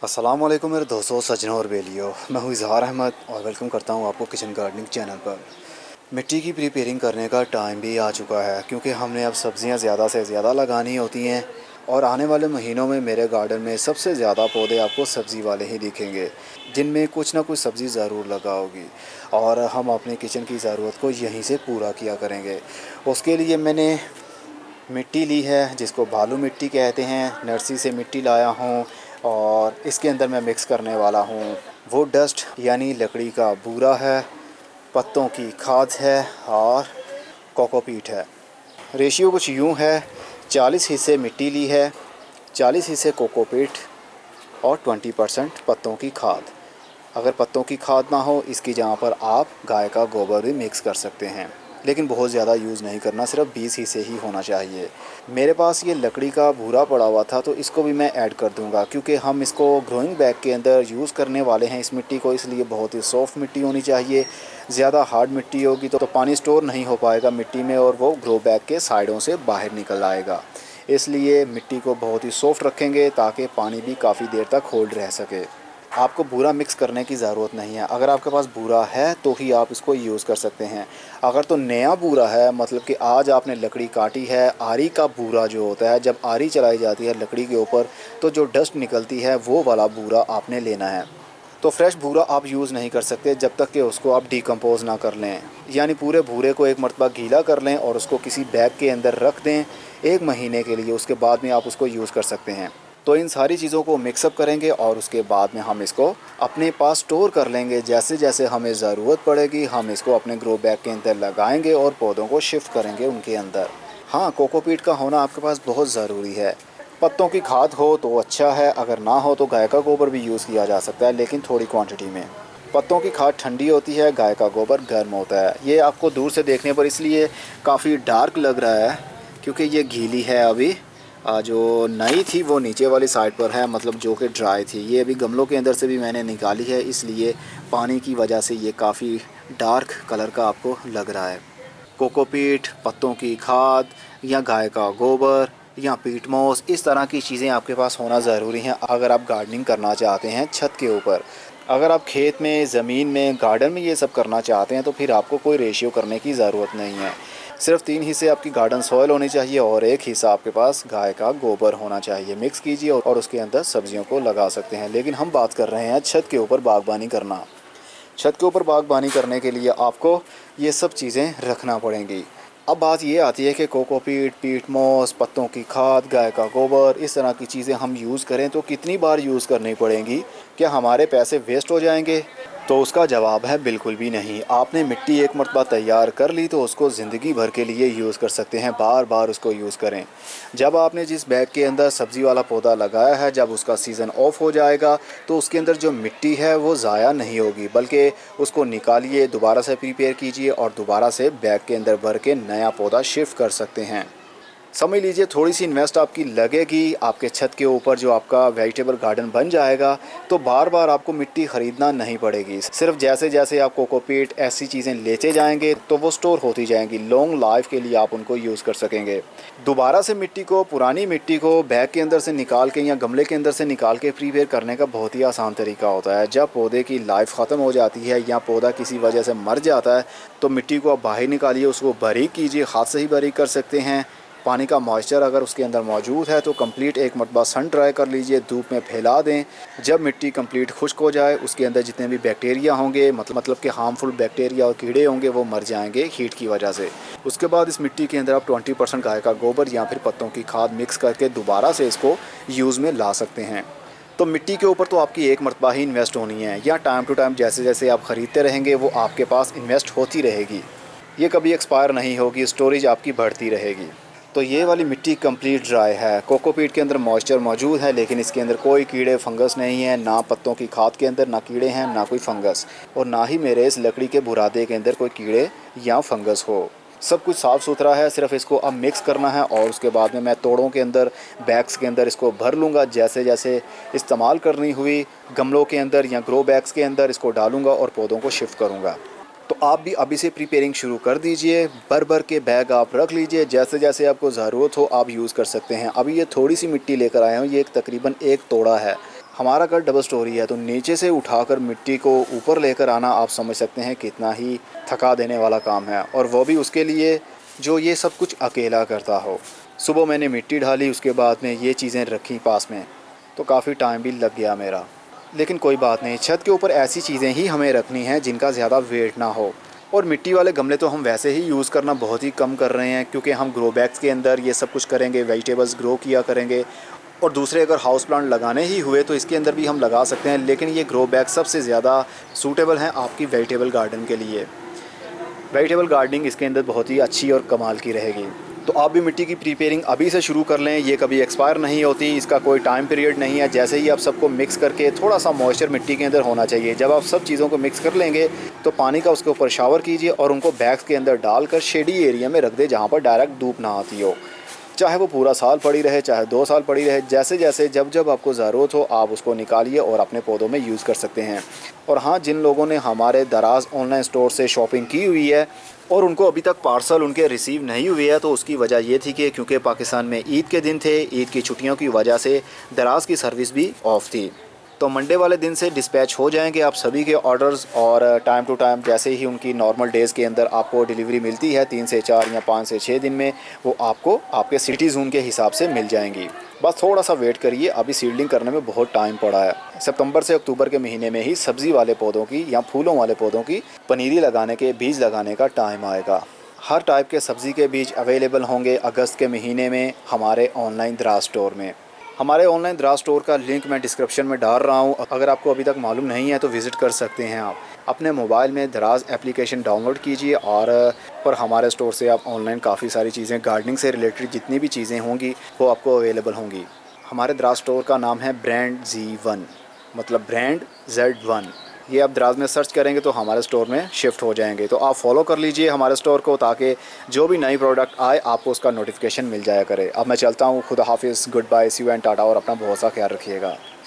अस्सलाम वालेकुम मेरे दोस्तों, सज्जनों और बेलियों। मैं हूँ इज़हार अहमद और वेलकम करता हूँ आपको किचन गार्डनिंग चैनल पर। मिट्टी की प्रिपेयरिंग करने का टाइम भी आ चुका है क्योंकि हमने अब सब्ज़ियाँ ज़्यादा से ज़्यादा लगानी होती हैं और आने वाले महीनों में मेरे गार्डन में सबसे ज़्यादा पौधे आपको सब्ज़ी वाले ही दिखेंगे, जिनमें कुछ ना कुछ सब्ज़ी ज़रूर लगा होगी और हम अपने किचन की ज़रूरत को यहीं से पूरा किया करेंगे। उसके लिए मैंने मिट्टी ली है जिसको बालू मिट्टी कहते हैं, नर्सरी से मिट्टी लाया हूँ और इसके अंदर मैं मिक्स करने वाला हूँ वो डस्ट यानी लकड़ी का बूरा है, पत्तों की खाद है और कोकोपीट है। रेशियो कुछ यूँ है, 40 हिस्से मिट्टी ली है, 40 हिस्से कोकोपीट और 20% पत्तों की खाद। अगर पत्तों की खाद ना हो, इसकी जगह पर आप गाय का गोबर भी मिक्स कर सकते हैं, लेकिन बहुत ज़्यादा यूज़ नहीं करना, सिर्फ 20 ही से ही होना चाहिए। मेरे पास ये लकड़ी का भूरा पड़ा हुआ था तो इसको भी मैं ऐड कर दूंगा क्योंकि हम इसको ग्रोइंग बैग के अंदर यूज़ करने वाले हैं इस मिट्टी को, इसलिए बहुत ही सॉफ्ट मिट्टी होनी चाहिए। ज़्यादा हार्ड मिट्टी होगी तो पानी स्टोर नहीं हो पाएगा मिट्टी में और वो ग्रो बैग के साइडों से बाहर निकल आएगा। इसलिए मिट्टी को बहुत ही सॉफ्ट रखेंगे ताकि पानी भी काफ़ी देर तक होल्ड रह सके। आपको बूरा मिक्स करने की ज़रूरत नहीं है, अगर आपके पास बूरा है तो ही आप इसको यूज़ कर सकते हैं। अगर तो नया बूरा है, मतलब कि आज आपने लकड़ी काटी है, आरी का बूरा जो होता है, जब आरी चलाई जाती है लकड़ी के ऊपर तो जो डस्ट निकलती है वो वाला बूरा आपने लेना है। तो फ्रेश बूरा आप यूज़ नहीं कर सकते जब तक कि उसको आप डिकम्पोज़ ना कर लें, यानी पूरे बूरे को एक मरतबा गीला कर लें और उसको किसी बैग के अंदर रख दें 1 महीने के लिए, उसके बाद में आप उसको यूज़ कर सकते हैं। तो इन सारी चीज़ों को मिक्सअप करेंगे और उसके बाद में हम इसको अपने पास स्टोर कर लेंगे। जैसे जैसे हमें ज़रूरत पड़ेगी हम इसको अपने ग्रो बैग के अंदर लगाएंगे और पौधों को शिफ्ट करेंगे उनके अंदर। हाँ, कोकोपीट का होना आपके पास बहुत ज़रूरी है। पत्तों की खाद हो तो अच्छा है, अगर ना हो तो गाय का गोबर भी यूज़ किया जा सकता है, लेकिन थोड़ी क्वांटिटी में। पत्तों की खाद ठंडी होती है, गाय का गोबर गर्म होता है। ये आपको दूर से देखने पर इसलिए काफ़ी डार्क लग रहा है क्योंकि ये गीली है अभी। जो नई थी वो नीचे वाली साइड पर है, मतलब जो कि ड्राई थी। ये अभी गमलों के अंदर से भी मैंने निकाली है, इसलिए पानी की वजह से ये काफ़ी डार्क कलर का आपको लग रहा है। कोकोपीट, पत्तों की खाद या गाय का गोबर या पीट मोस, इस तरह की चीज़ें आपके पास होना ज़रूरी हैं अगर आप गार्डनिंग करना चाहते हैं छत के ऊपर। अगर आप खेत में, ज़मीन में, गार्डन में ये सब करना चाहते हैं तो फिर आपको कोई रेशियो करने की ज़रूरत नहीं है। सिर्फ 3 हिस्से आपकी गार्डन सॉइल होनी चाहिए और 1 हिस्सा आपके पास गाय का गोबर होना चाहिए। मिक्स कीजिए और उसके अंदर सब्जियों को लगा सकते हैं। लेकिन हम बात कर रहे हैं छत के ऊपर बागबानी करना। छत के ऊपर बागबानी करने के लिए आपको ये सब चीज़ें रखना पड़ेंगी। अब बात ये आती है कि कोकोपीट, पीट मोस, पत्तों की खाद, गाय का गोबर, इस तरह की चीज़ें हम यूज़ करें तो कितनी बार यूज़ करनी पड़ेंगी? क्या हमारे पैसे वेस्ट हो जाएंगे? तो उसका जवाब है बिल्कुल भी नहीं। आपने मिट्टी एक मरतबा तैयार कर ली तो उसको ज़िंदगी भर के लिए यूज़ कर सकते हैं, बार बार उसको यूज़ करें। जब आपने जिस बैग के अंदर सब्ज़ी वाला पौधा लगाया है, जब उसका सीज़न ऑफ हो जाएगा तो उसके अंदर जो मिट्टी है वो ज़ाया नहीं होगी, बल्कि उसको निकालिए, दोबारा से प्रिपेयर कीजिए और दोबारा से बैग के अंदर भर के नया पौधा शिफ्ट कर सकते हैं। समझ लीजिए थोड़ी सी इन्वेस्ट आपकी लगेगी, आपके छत के ऊपर जो आपका वेजिटेबल गार्डन बन जाएगा तो बार बार आपको मिट्टी ख़रीदना नहीं पड़ेगी। सिर्फ जैसे जैसे आप कोकोपीट ऐसी चीज़ें लेते जाएंगे तो वो स्टोर होती जाएंगी, लॉन्ग लाइफ के लिए आप उनको यूज़ कर सकेंगे। दोबारा से मिट्टी को, पुरानी मिट्टी को बैग के अंदर से निकाल के या गमले के अंदर से निकाल के प्रीपेयर करने का बहुत ही आसान तरीका होता है। जब पौधे की लाइफ ख़त्म हो जाती है या पौधा किसी वजह से मर जाता है तो मिट्टी को आप बाहर निकालिए, उसको बारीक कीजिए, हाथ से ही बारीक कर सकते हैं। पानी का मॉइस्चर अगर उसके अंदर मौजूद है तो कंप्लीट एक मरतबा सन ड्राई कर लीजिए, धूप में फैला दें। जब मिट्टी कंप्लीट खुश्क हो जाए उसके अंदर जितने भी बैक्टीरिया होंगे, मतलब कि हार्मफुल बैक्टीरिया और कीड़े होंगे, वो मर जाएंगे हीट की वजह से। उसके बाद इस मिट्टी के अंदर आप 20% गाय का गोबर या फिर पत्तों की खाद मिक्स करके दोबारा से इसको यूज़ में ला सकते हैं। तो मिट्टी के ऊपर तो आपकी एक मरतबा ही इन्वेस्ट होनी है, या टाइम टू टाइम जैसे जैसे आप ख़रीदते रहेंगे वो आपके पास इन्वेस्ट होती रहेगी। ये कभी एक्सपायर नहीं होगी, स्टोरेज आपकी बढ़ती रहेगी। तो ये वाली मिट्टी कंप्लीट ड्राई है, कोकोपीट के अंदर मॉइस्चर मौजूद है लेकिन इसके अंदर कोई कीड़े फंगस नहीं है, ना पत्तों की खाद के अंदर ना कीड़े हैं ना कोई फंगस, और ना ही मेरे इस लकड़ी के बुरादे के अंदर कोई कीड़े या फंगस हो। सब कुछ साफ़ सुथरा है, सिर्फ इसको अब मिक्स करना है और उसके बाद में मैं तोड़ों के अंदर, बैग्स के अंदर इसको भर लूँगा। जैसे जैसे इस्तेमाल करनी हुई गमलों के अंदर या ग्रो बैग्स के अंदर इसको डालूँगा और पौधों को शिफ्ट करूँगा। तो आप भी अभी से प्रिपेयरिंग शुरू कर दीजिए, भर भर के बैग आप रख लीजिए, जैसे जैसे आपको ज़रूरत हो आप यूज़ कर सकते हैं। अभी ये थोड़ी सी मिट्टी लेकर आए हूँ, ये एक तकरीबन 1 तोड़ा है। हमारा घर डबल स्टोरी है, तो नीचे से उठाकर मिट्टी को ऊपर लेकर आना आप समझ सकते हैं कितना ही थका देने वाला काम है, और वो भी उसके लिए जो ये सब कुछ अकेला करता हो। सुबह मैंने मिट्टी डाली, उसके बाद में ये चीज़ें रखी पास में, तो काफ़ी टाइम भी लग गया मेरा। लेकिन कोई बात नहीं, छत के ऊपर ऐसी चीज़ें ही हमें रखनी हैं जिनका ज़्यादा वेट ना हो। और मिट्टी वाले गमले तो हम वैसे ही यूज़ करना बहुत ही कम कर रहे हैं, क्योंकि हम ग्रो बैग्स के अंदर ये सब कुछ करेंगे, वेजिटेबल्स ग्रो किया करेंगे। और दूसरे अगर हाउस प्लांट लगाने ही हुए तो इसके अंदर भी हम लगा सकते हैं, लेकिन ये ग्रो बैग सबसे ज़्यादा सूटेबल हैं आपकी वेजिटेबल गार्डन के लिए। वेजिटेबल गार्डनिंग इसके अंदर बहुत ही अच्छी और कमाल की रहेगी। तो आप भी मिट्टी की प्रिपेयरिंग अभी से शुरू कर लें, ये कभी एक्सपायर नहीं होती, इसका कोई टाइम पीरियड नहीं है। जैसे ही आप सबको मिक्स करके थोड़ा सा मॉइस्चर मिट्टी के अंदर होना चाहिए। जब आप सब चीज़ों को मिक्स कर लेंगे तो पानी का उसके ऊपर शावर कीजिए और उनको बैग्स के अंदर डालकर शेडी एरिया में रख दे जहाँ पर डायरेक्ट धूप ना आती हो। चाहे वो पूरा साल पड़ी रहे, चाहे 2 साल पड़ी रहे, जैसे जैसे जब जब आपको ज़रूरत हो आप उसको निकालिए और अपने पौधों में यूज़ कर सकते हैं। और हाँ, जिन लोगों ने हमारे दराज़ ऑनलाइन स्टोर से शॉपिंग की हुई है और उनको अभी तक पार्सल उनके रिसीव नहीं हुए है, तो उसकी वजह ये थी कि क्योंकि पाकिस्तान में ईद के दिन थे, ईद की छुट्टियों की वजह से दराज़ की सर्विस भी ऑफ थी। तो मंडे वाले दिन से डिस्पैच हो जाएंगे आप सभी के ऑर्डर्स, और टाइम टू टाइम जैसे ही उनकी नॉर्मल डेज़ के अंदर आपको डिलीवरी मिलती है 3 से 4 या 5 से 6 दिन में, वो आपको आपके सिटी ज़ोन के हिसाब से मिल जाएंगी। बस थोड़ा सा वेट करिए, अभी सीडलिंग करने में बहुत टाइम पड़ा है। सितंबर से अक्टूबर के महीने में ही सब्ज़ी वाले पौधों की या फूलों वाले पौधों की पनीरी लगाने के बीज लगाने का टाइम आएगा। हर टाइप के सब्ज़ी के बीज अवेलेबल होंगे अगस्त के महीने में हमारे ऑनलाइन दराज स्टोर में। हमारे ऑनलाइन दराज स्टोर का लिंक मैं डिस्क्रिप्शन में डाल रहा हूँ, अगर आपको अभी तक मालूम नहीं है तो विज़िट कर सकते हैं। आप अपने मोबाइल में दराज एप्लीकेशन डाउनलोड कीजिए और हमारे स्टोर से आप ऑनलाइन काफ़ी सारी चीज़ें गार्डनिंग से रिलेटेड जितनी भी चीज़ें होंगी वो आपको अवेलेबल होंगी। हमारे दराज स्टोर का नाम है ब्रांड Z1, मतलब ब्रांड Z1। ये आप दराज में सर्च करेंगे तो हमारे स्टोर में शिफ्ट हो जाएंगे। तो आप फॉलो कर लीजिए हमारे स्टोर को, ताकि जो भी नई प्रोडक्ट आए आपको उसका नोटिफिकेशन मिल जाया करे। अब मैं चलता हूँ, खुदा हाफिज़, good bye, see you and tata, और अपना बहुत सा ख्याल रखिएगा।